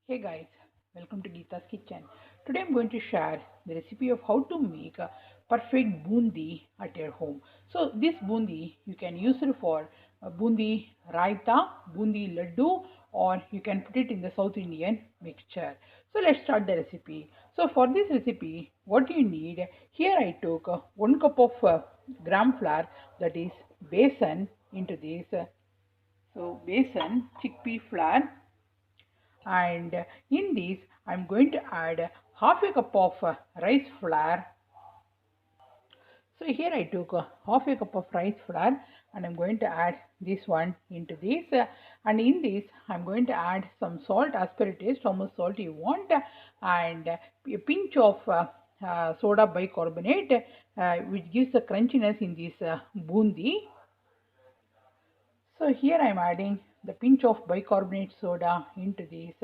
Hey guys, welcome to Geeta's Kitchen. Today I'm going to share the recipe of how to make a perfect boondi at your home. So this boondi you can use it for boondi raita, boondi laddu, or you can put it in the South Indian mixture. So let's start the recipe. So for this recipe, what you need, here I took 1 cup of gram flour, that is besan, into this. So besan, chickpea flour, and in this I'm going to add half a cup of rice flour. So here I took half a cup of rice flour and I'm going to add this one into this, and in this I'm going to add some salt as per taste, how much salt you want, and a pinch of soda bicarbonate, which gives the crunchiness in this boondi. So here I am adding the pinch of bicarbonate soda into this,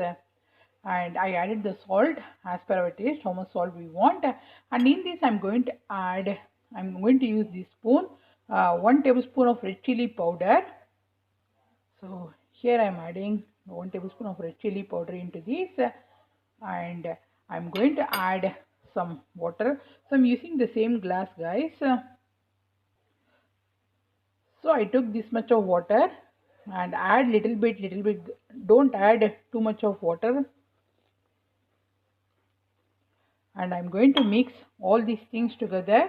and I added the salt as per our taste, how much salt we want. And in this I'm going to use this spoon, 1 tablespoon of red chili powder. So here I am adding 1 tablespoon of red chili powder into this, and I'm going to add some water. So I'm using the same glass, guys. So I took this much of water and add little bit, don't add too much of water, and I'm going to mix all these things together.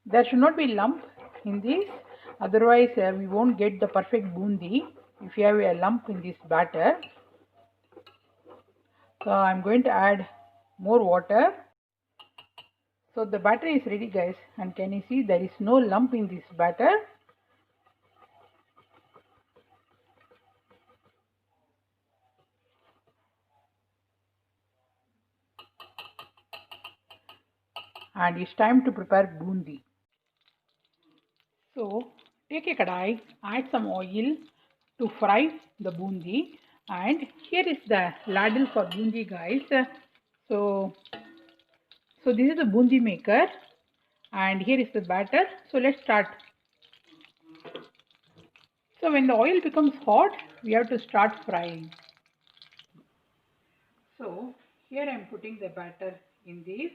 There should not be lump in this, otherwise we won't get the perfect boondi if you have a lump in this batter. So I'm going to add more water. So the batter is ready, guys, and can you see there is no lump in this batter. And it's time to prepare boondi. So take a kadai, add some oil to fry the boondi, and here is the ladle for boondi, guys. So this is the boondi maker, and here is the batter. So let's start. So when the oil becomes hot, we have to start frying. So here I am putting the batter in this.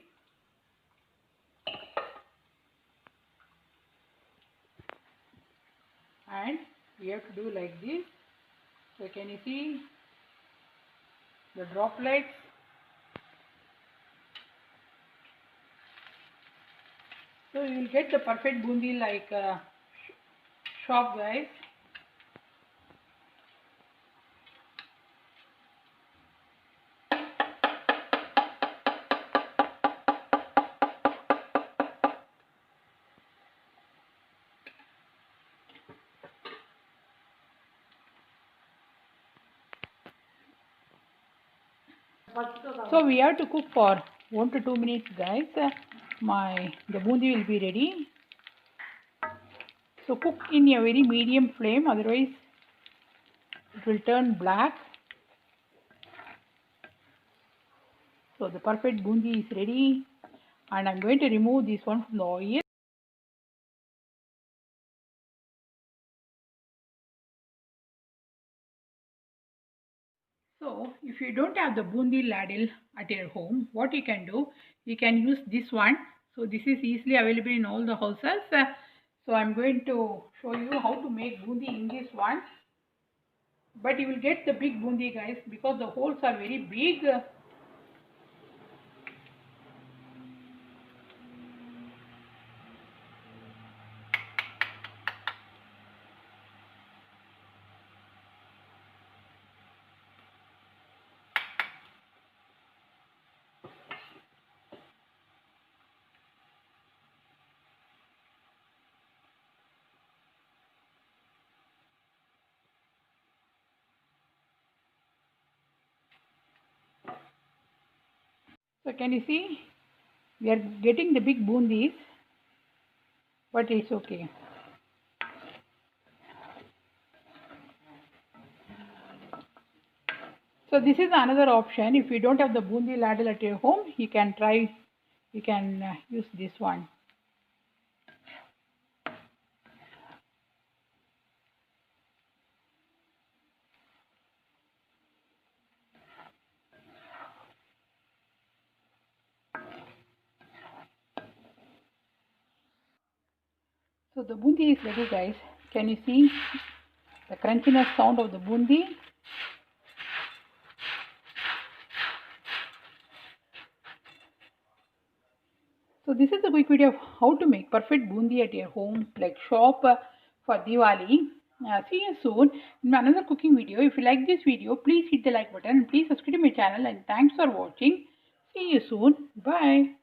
And we have to do like this. So can you see the droplets? So you will get the perfect boondi like shop, guys. So we have to cook for 1 to 2 minutes, guys. The boondi will be ready. So cook in a very medium flame, otherwise it will turn black. So the perfect boondi is ready, and I'm going to remove this one from the oil. So if you don't have the boondi ladle at your home, what you can do, you can use this one. So this is easily available in all the houses. So I'm going to show you how to make boondi in this one. But you will get the big boondi, guys, because the holes are very big. So can you see? We are getting the big boondis, but it's okay. So this is another option. If you don't have the boondi ladle at your home, you can use this one. So the boondi is ready, guys. Can you see the crunchiness sound of the boondi? So this is a quick video of how to make perfect boondi at your home, like shop for Diwali. See you soon in another cooking video. If you like this video, please hit the like button and please subscribe to my channel, and thanks for watching. See you soon. Bye.